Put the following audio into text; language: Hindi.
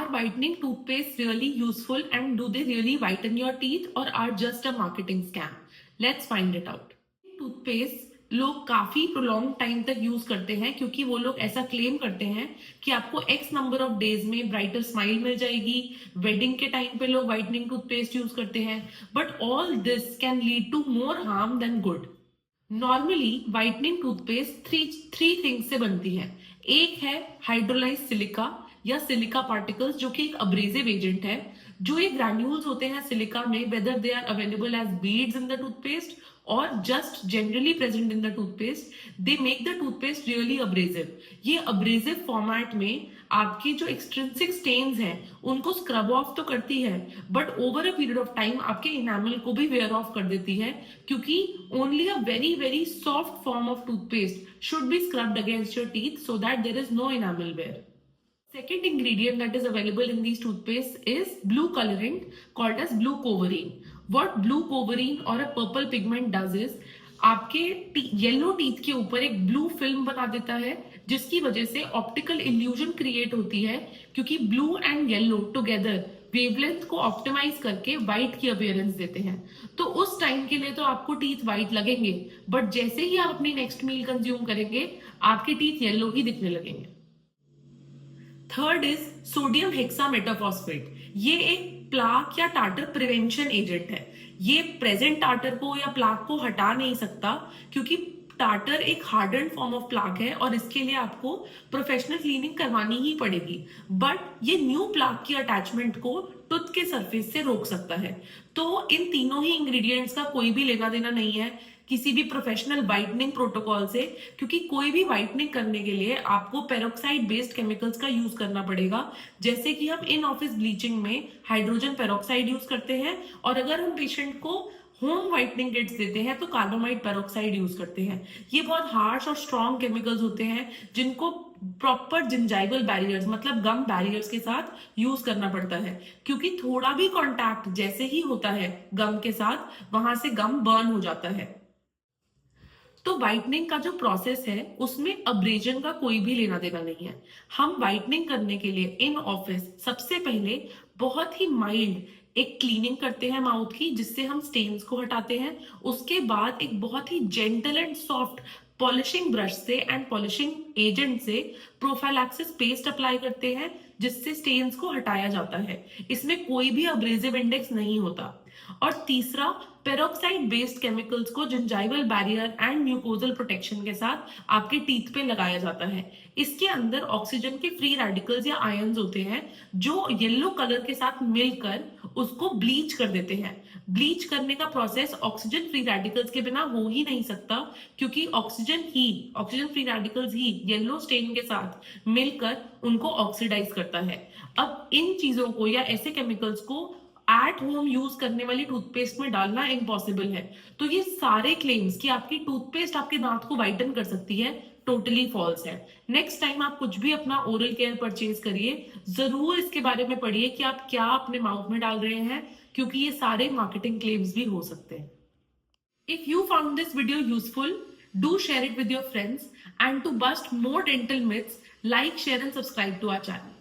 Are whitening toothpaste really useful and do they really whiten your teeth or are just a marketing scam? Let's find it out. Toothpaste लोग काफी प्रोलॉन्ग टाइम तक यूज करते हैं क्योंकि वो लोग ऐसा क्लेम करते हैं कि आपको एक्स नंबर ऑफ डेज में ब्राइटर स्माइल मिल जाएगी। वेडिंग के टाइम पे लोग व्हाइटनिंग टूथपेस्ट यूज करते हैं, but all this can lead to more harm than good. Normally whitening toothpaste three things से बनती है। एक है हाइड्रोलाइज सिलिका या सिलिका पार्टिकल्स, जो कि एक अब्रेजिव एजेंट है। जो ये ग्रैन्यूल्स होते हैं सिलिका में, whether they are available as beads in the toothpaste और just generally present in the toothpaste, they make the toothpaste really abrasive. ये अब्रेजिव फॉर्मेट में आपकी जो एक्सट्रिंसिक स्टेन्स हैं उनको स्क्रब ऑफ तो करती है, but over a period of time आपके इनामल को भी वेयर ऑफ कर देती है, क्योंकि only a very very soft form of toothpaste should be scrubbed against your teeth so that there is no enamel wear. Second ingredient that is available in these toothpaste is blue colorant called as blue coverine. What blue coverine or a purple pigment does is आपके येलो टीथ के ऊपर एक ब्लू फिल्म बना देता है, जिसकी वजह से ऑप्टिकल इल्यूजन क्रिएट होती है, क्योंकि blue and yellow together wavelength को ऑप्टिमाइज करके व्हाइट की अपीयरेंस देते हैं। तो उस टाइम के लिए तो आपको टीथ व्हाइट लगेंगे, बट जैसे ही आप अपनी नेक्स्ट मील कंज्यूम करेंगे आपके टीथ येलो ही दिखने लगेंगे। Third is sodium hexametaphosphate. ये एक प्लाक या टार्टर प्रिवेंशन एजेंट है। ये प्रेजेंट टार्टर को या प्लाक को हटा नहीं सकता, क्योंकि टार्टर एक हार्डन फॉर्म ऑफ प्लाक है और इसके लिए आपको प्रोफेशनल क्लीनिंग करवानी ही पड़ेगी, बट ये न्यू प्लाक की अटैचमेंट को टूथ के सरफेस से रोक सकता है। तो इन तीनों ही इंग्रेडिएंट्स का कोई भी लेना देना नहीं है किसी भी प्रोफेशनल व्हाइटनिंग प्रोटोकॉल से, क्योंकि कोई भी व्हाइटनिंग करने के लिए आपको पेरोक्साइड बेस्ड केमिकल्स का यूज करना पड़ेगा, जैसे कि हम इन ऑफिस ब्लीचिंग में हाइड्रोजन पेरोक्साइड यूज करते हैं, और अगर हम पेशेंट को होम व्हाइटनिंग किट्स देते हैं तो कार्बामाइड पेरोक्साइड यूज करते हैं। ये बहुत हार्श और स्ट्रॉन्ग केमिकल्स होते हैं जिनको प्रॉपर जिंजाइवल बैरियर्स मतलब गम बैरियर्स के साथ यूज करना पड़ता है, क्योंकि थोड़ा भी कांटेक्ट जैसे ही होता है गम के साथ वहां से गम बर्न हो जाता है। तो व्हाइटनिंग का जो प्रोसेस है उसमें अब्रेजन का कोई भी लेना देना नहीं है। हम व्हाइटनिंग करने के लिए इन ऑफिस सबसे पहले बहुत ही माइल्ड एक क्लीनिंग करते हैं माउथ की, जिससे हम स्टेन्स को हटाते हैं। उसके बाद एक बहुत ही gentle and soft polishing brush से एंड पॉलिशिंग एजेंट से प्रोफाइलैक्सिस पेस्ट अप्लाई करते हैं, जिससे स्टेन्स को हटाया जाता है। इसमें कोई भी अब्रेजिव इंडेक्स नहीं होता। और तीसरा, पेरोक्साइड बेस्ड केमिकल्स को gingival barrier and mucosal protection के साथ आपके टीथ पे लगाया जाता है। इसके अंदर ऑक्सीजन के फ्री रेडिकल्स या आयंस होते हैं जो येलो कलर के साथ मिलकर उसको ब्लीच कर देते हैं। ब्लीच करने का प्रोसेस ऑक्सीजन फ्री रेडिकल्स के बिना हो ही नहीं सकता, क्योंकि ऑक्सीजन फ्री रेडिकल्स ही येलो स्टेन के साथ मिलकर उनको ऑक्सीडाइज करता है। अब इन चीजों को या ऐसे केमिकल्स को एट होम यूज करने वाली टूथपेस्ट में डालना इम्पॉसिबल है। तो ये सारे क्लेम्स कि आपकी टूथपेस्ट आपके दांत को वाइटन कर सकती है टोटली फॉल्स है। नेक्स्ट टाइम आप कुछ भी अपना ओरल केयर परचेज करिए, जरूर इसके बारे में पढ़िए कि आप क्या अपने माउथ में डाल रहे हैं, क्योंकि ये सारे मार्केटिंग क्लेम्स भी हो सकते हैं। If you found this video useful, do share it with your friends, and to bust more dental myths, like, share and subscribe to our channel.